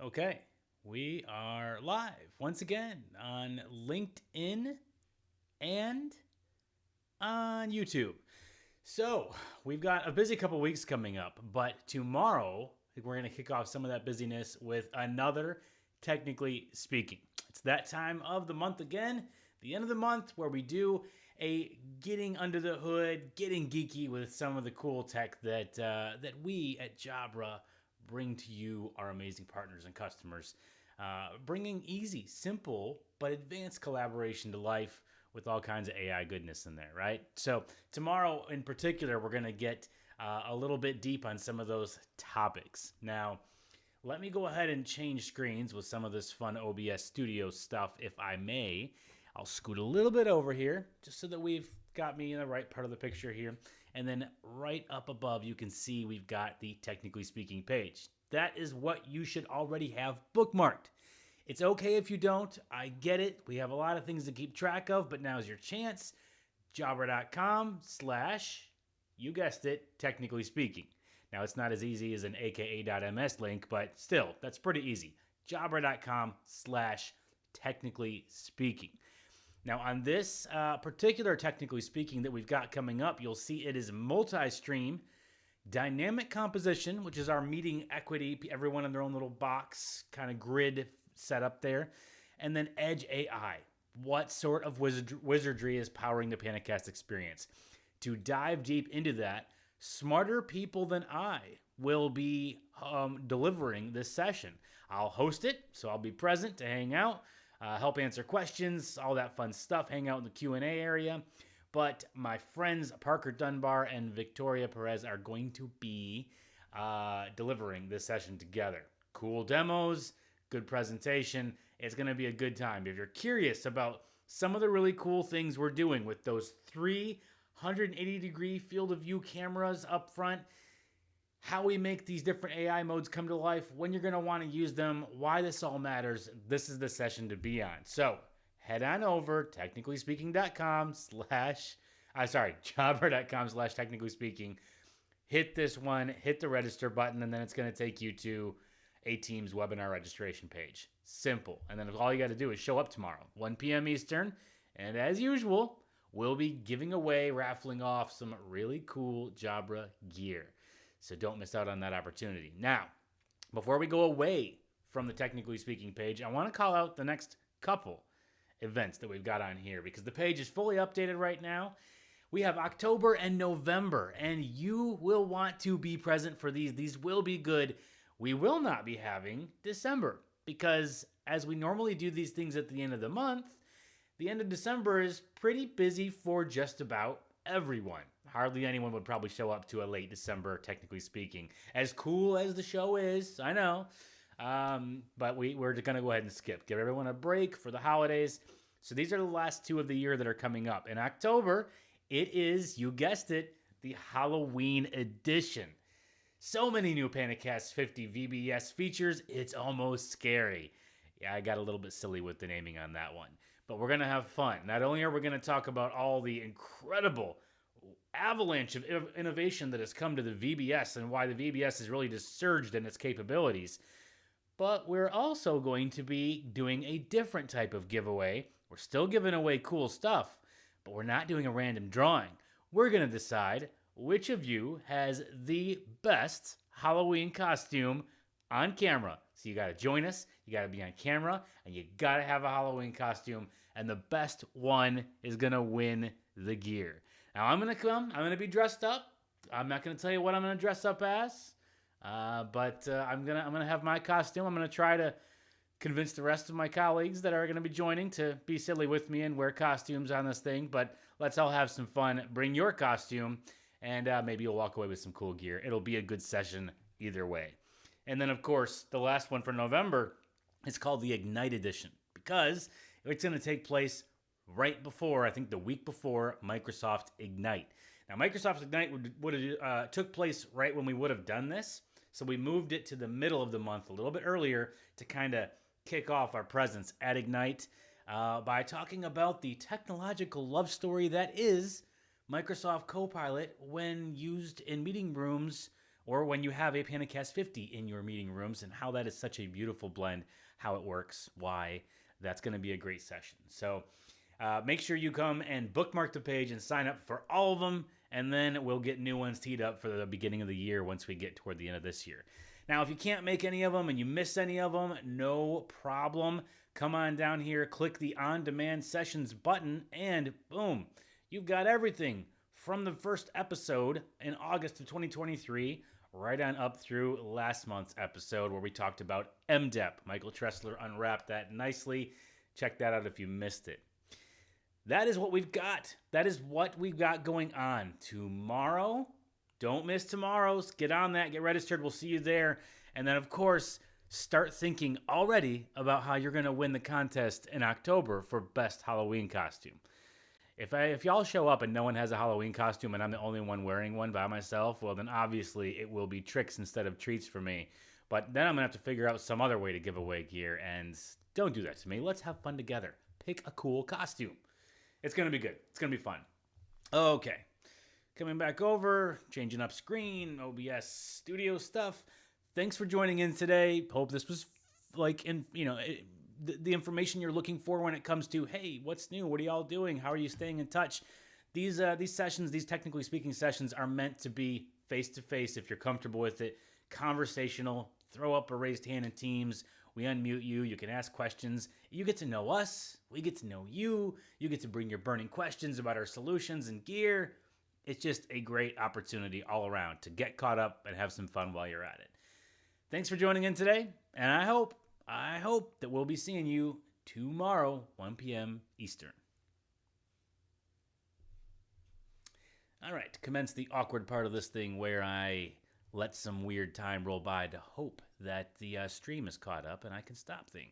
Okay, we are live once again on LinkedIn and on YouTube. So, we've got a busy couple weeks coming up, but tomorrow we're going to kick off some of that busyness with another Technically Speaking. It's that time of the month again, the end of the month, where we do a getting under the hood, getting geeky with some of the cool tech that we at Jabra bring to you, our amazing partners and customers, bringing easy, simple, but advanced collaboration to life with all kinds of AI goodness in there, right? So tomorrow in particular, we're going to get a little bit deep on some of those topics. Now, let me go ahead and change screens with some of this fun OBS Studio stuff, if I may. I'll scoot a little bit over here just so that we've got me in the right part of the picture here. And then right up above, you can see we've got the Technically Speaking page. That is what you should already have bookmarked. It's okay if you don't. I get it. We have a lot of things to keep track of, but now's your chance. Jabra.com/ you guessed it, Technically Speaking. Now, it's not as easy as an aka.ms link, but still, that's pretty easy. Jabra.com/ Technically Speaking. Now, on this particular Technically Speaking that we've got coming up, you'll see it is multi-stream, dynamic composition, which is our meeting equity, everyone in their own little box, kind of grid set up there, and then Edge AI. What sort of wizardry is powering the PanaCast experience? To dive deep into that, smarter people than I will be delivering this session. I'll host it, so I'll be present to hang out, help answer questions, all that fun stuff, hang out in the Q&A area. But my friends Parker Dunbar and Victoria Perez are going to be delivering this session together. Cool demos, good presentation. It's going to be a good time. If you're curious about some of the really cool things we're doing with those 380-degree field of view cameras up front, how we make these different AI modes come to life, when you're going to want to use them, why this all matters, this is the session to be on. So head on over, technicallyspeaking.com/ Jabra.com/ technically speaking. Hit this one, hit the register button, and then it's going to take you to a Teams webinar registration page. Simple. And then all you got to do is show up tomorrow, 1 p.m. Eastern. And as usual, we'll be giving away, raffling off some really cool Jabra gear. So don't miss out on that opportunity. Now, before we go away from the Technically Speaking page, I want to call out the next couple events that we've got on here because the page is fully updated right now. We have October and November, and you will want to be present for these. These will be good. We will not be having December because as we normally do these things at the end of the month, the end of December is pretty busy for just about everyone. Hardly anyone would probably show up to a late December, Technically Speaking. As cool as the show is, I know. But we're going to go ahead and skip. Give everyone a break for the holidays. So these are the last two of the year that are coming up. In October, it is, you guessed it, the Halloween edition. So many new PanaCast 50 VBS features, it's almost scary. Yeah, I got a little bit silly with the naming on that one. But we're going to have fun. Not only are we going to talk about all the incredible avalanche of innovation that has come to the VBS and why the VBS has really just surged in its capabilities, but we're also going to be doing a different type of giveaway. We're still giving away cool stuff, but we're not doing a random drawing. We're going to decide which of you has the best Halloween costume on camera. So you got to join us, you got to be on camera, and you got to have a Halloween costume, and the best one is going to win the gear. Now I'm going to be dressed up. I'm not going to tell you what I'm going to dress up as, but I'm going to have my costume. I'm going to try to convince the rest of my colleagues that are going to be joining to be silly with me and wear costumes on this thing, but let's all have some fun. Bring your costume, and maybe you'll walk away with some cool gear. It'll be a good session either way. And then, of course, the last one for November is called the Ignite Edition because it's going to take place right before, I think the week before, Microsoft Ignite. Now, Microsoft Ignite would have took place right when we would have done this, so we moved it to the middle of the month, a little bit earlier, to kind of kick off our presence at Ignite by talking about the technological love story that is Microsoft Copilot when used in meeting rooms or when you have a PanaCast 50 in your meeting rooms, and how that is such a beautiful blend, how it works, why. That's going to be a great session. So make sure you come and bookmark the page and sign up for all of them, and then we'll get new ones teed up for the beginning of the year once we get toward the end of this year. Now, if you can't make any of them and you miss any of them, no problem. Come on down here, click the on-demand sessions button, and boom, you've got everything from the first episode in August of 2023 right on up through last month's episode where we talked about MDEP. Michael Tressler unwrapped that nicely. Check that out if you missed it. That is what we've got. That is what we've got going on. Tomorrow, don't miss tomorrow's. Get on that. Get registered. We'll see you there. And then, of course, start thinking already about how you're going to win the contest in October for Best Halloween Costume. If y'all show up and no one has a Halloween costume and I'm the only one wearing one by myself, well, then obviously it will be tricks instead of treats for me. But then I'm going to have to figure out some other way to give away gear, and don't do that to me. Let's have fun together. Pick a cool costume. It's going to be good. It's going to be fun. Okay. Coming back over, changing up screen, OBS studio stuff. Thanks for joining in today. Hope this was the information you're looking for when it comes to, hey, what's new? What are y'all doing? How are you staying in touch? These sessions, these technically speaking sessions, are meant to be face-to-face if you're comfortable with it. Conversational. Throw up a raised hand in Teams. We unmute you. You can ask questions. You get to know us. We get to know you. You get to bring your burning questions about our solutions and gear. It's just a great opportunity all around to get caught up and have some fun while you're at it. Thanks for joining in today, and I hope that we'll be seeing you tomorrow, 1 p.m. Eastern. All right, to commence the awkward part of this thing where I let some weird time roll by to hope that the stream is caught up and I can stop things.